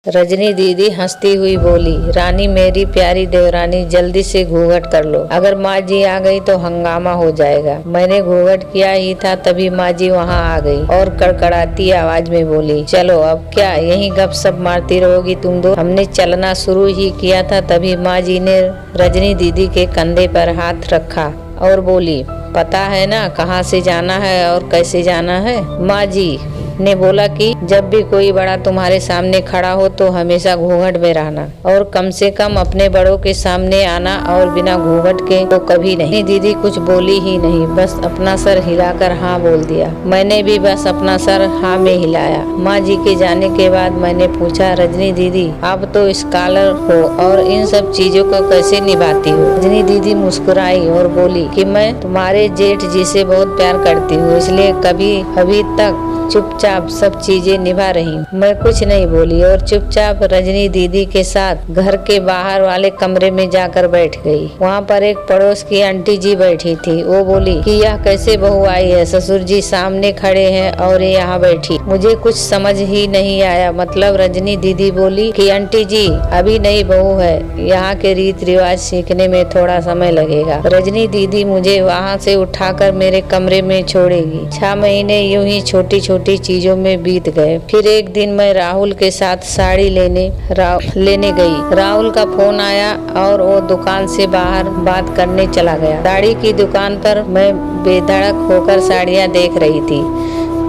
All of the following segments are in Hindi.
रजनी दीदी हंसती हुई बोली, रानी मेरी प्यारी देवरानी जल्दी से घूंघट कर लो, अगर माँ जी आ गई तो हंगामा हो जाएगा। मैंने घूंघट किया ही था तभी माँ जी वहाँ आ गई और कड़कड़ाती आवाज में बोली, चलो अब क्या यहीं गपशप मारती रहोगी तुम दो। हमने चलना शुरू ही किया था तभी माँ जी ने रजनी दीदी के कंधे पर हाथ रखा और बोली, पता है ना कहाँ से जाना है और कैसे जाना है। माँ जी ने बोला कि जब भी कोई बड़ा तुम्हारे सामने खड़ा हो तो हमेशा घूंघट में रहना और कम से कम अपने बड़ों के सामने आना और बिना घूंघट के तो कभी नहीं। दीदी कुछ बोली ही नहीं, बस अपना सर हिलाकर हाँ बोल दिया। मैंने भी बस अपना सर हाँ में हिलाया। माँ जी के जाने के बाद मैंने पूछा, रजनी दीदी आप तो स्कॉलर हो और इन सब चीजों को कैसे निभाती हो। रजनी दीदी मुस्कुराई और बोली कि मैं तुम्हारे जेठ जी से बहुत प्यार करती हूँ, इसलिए कभी अभी तक चुपचाप सब चीजें निभा रही। मैं कुछ नहीं बोली और चुपचाप रजनी दीदी के साथ घर के बाहर वाले कमरे में जाकर बैठ गई। वहाँ पर एक पड़ोस की आंटी जी बैठी थी। वो बोली कि यह कैसे बहू आई है, ससुर जी सामने खड़े हैं और ये यहाँ बैठी। मुझे कुछ समझ ही नहीं आया। मतलब रजनी दीदी बोली कि आंटी जी अभी नई बहू है, यहाँ के रीत रिवाज सीखने में थोड़ा समय लगेगा। रजनी दीदी मुझे वहाँ से उठाकर मेरे कमरे में छोड़ेगी। 6 महीने यूं ही छोटी छोटी चीजों में बीत गए। फिर एक दिन मैं राहुल के साथ साड़ी लेने गई। राहुल का फोन आया और वो दुकान से बाहर बात करने चला गया। साड़ी की दुकान पर मैं बेधड़क होकर साड़ियाँ देख रही थी।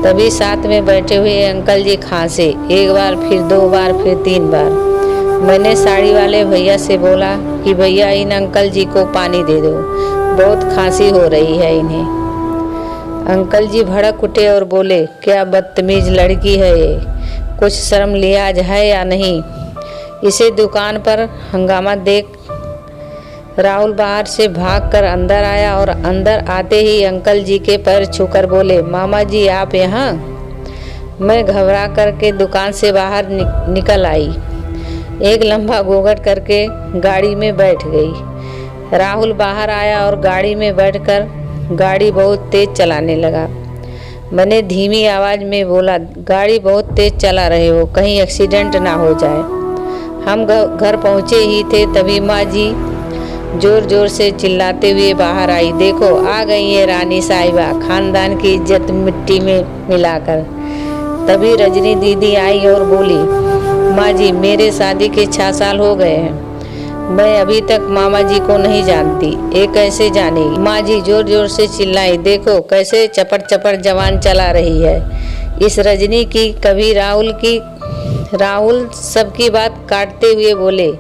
तभी साथ में बैठे हुए अंकल जी खांसे, एक बार फिर 2 बार फिर 3 बार। मैंने साड़ी वाले भैया से बोला कि भैया इन अंकल जी को पानी दे दो, बहुत खांसी हो रही है इन्हें। अंकल जी भड़क उठे और बोले, क्या बदतमीज लड़की है ये, कुछ शर्म लिहाज है या नहीं। इसे दुकान पर हंगामा देख राहुल बाहर से भागकर अंदर आया और अंदर आते ही अंकल जी के पैर छूकर बोले, मामा जी आप यहाँ। मैं घबरा करके दुकान से बाहर निकल आई, एक लंबा घूंघट करके गाड़ी में बैठ गई। राहुल बाहर आया और गाड़ी में बैठकर गाड़ी बहुत तेज चलाने लगा। मैंने धीमी आवाज में बोला, गाड़ी बहुत तेज चला रहे हो, कहीं एक्सीडेंट ना हो जाए। हम घर पहुंचे ही थे तभी माँ जी जोर जोर से चिल्लाते हुए बाहर आई, देखो आ गई ये रानी साहिबा, खानदान की इज्जत मिट्टी में मिलाकर। तभी रजनी दीदी आई और बोली, माँ जी मेरे शादी के 6 साल हो गए हैं, मैं अभी तक मामा जी को नहीं जानती, ये कैसे जानेगी। माँ जी जोर जोर से चिल्लाई, देखो कैसे चपड़ चपड़ जवान चला रही है इस रजनी की। कभी राहुल सबकी बात काटते हुए बोले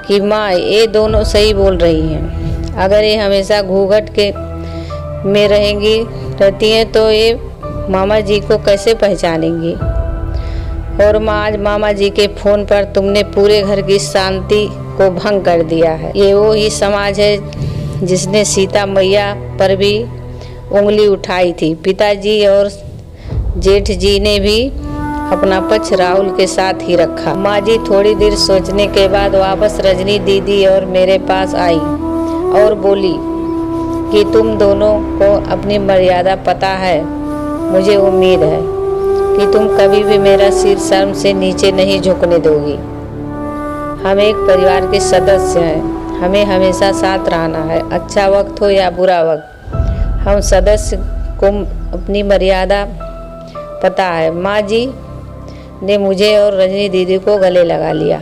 कि माँ ये दोनों सही बोल रही हैं, अगर ये हमेशा घूंघट के में रहती हैं तो ये मामा जी को कैसे पहचानेंगी। और माँ आज मामा जी के फोन पर तुमने पूरे घर की शांति को भंग कर दिया है। ये वो ही समाज है जिसने सीता मैया पर भी उंगली उठाई थी। पिताजी और जेठ जी ने भी अपना पक्ष राहुल के साथ ही रखा। माँ जी थोड़ी देर सोचने के बाद वापस रजनी दीदी और मेरे पास आई और बोली कि तुम दोनों को अपनी मर्यादा पता है। मुझे उम्मीद है कि तुम कभी भी मेरा सिर शर्म से नीचे नहीं झुकने दोगी। हम एक परिवार के सदस्य हैं, हमें हमेशा साथ रहना है, अच्छा वक्त हो या बुरा वक्त। हम सदस्य को अपनी मर्यादा पता है। माँ जी ने मुझे और रजनी दीदी को गले लगा लिया।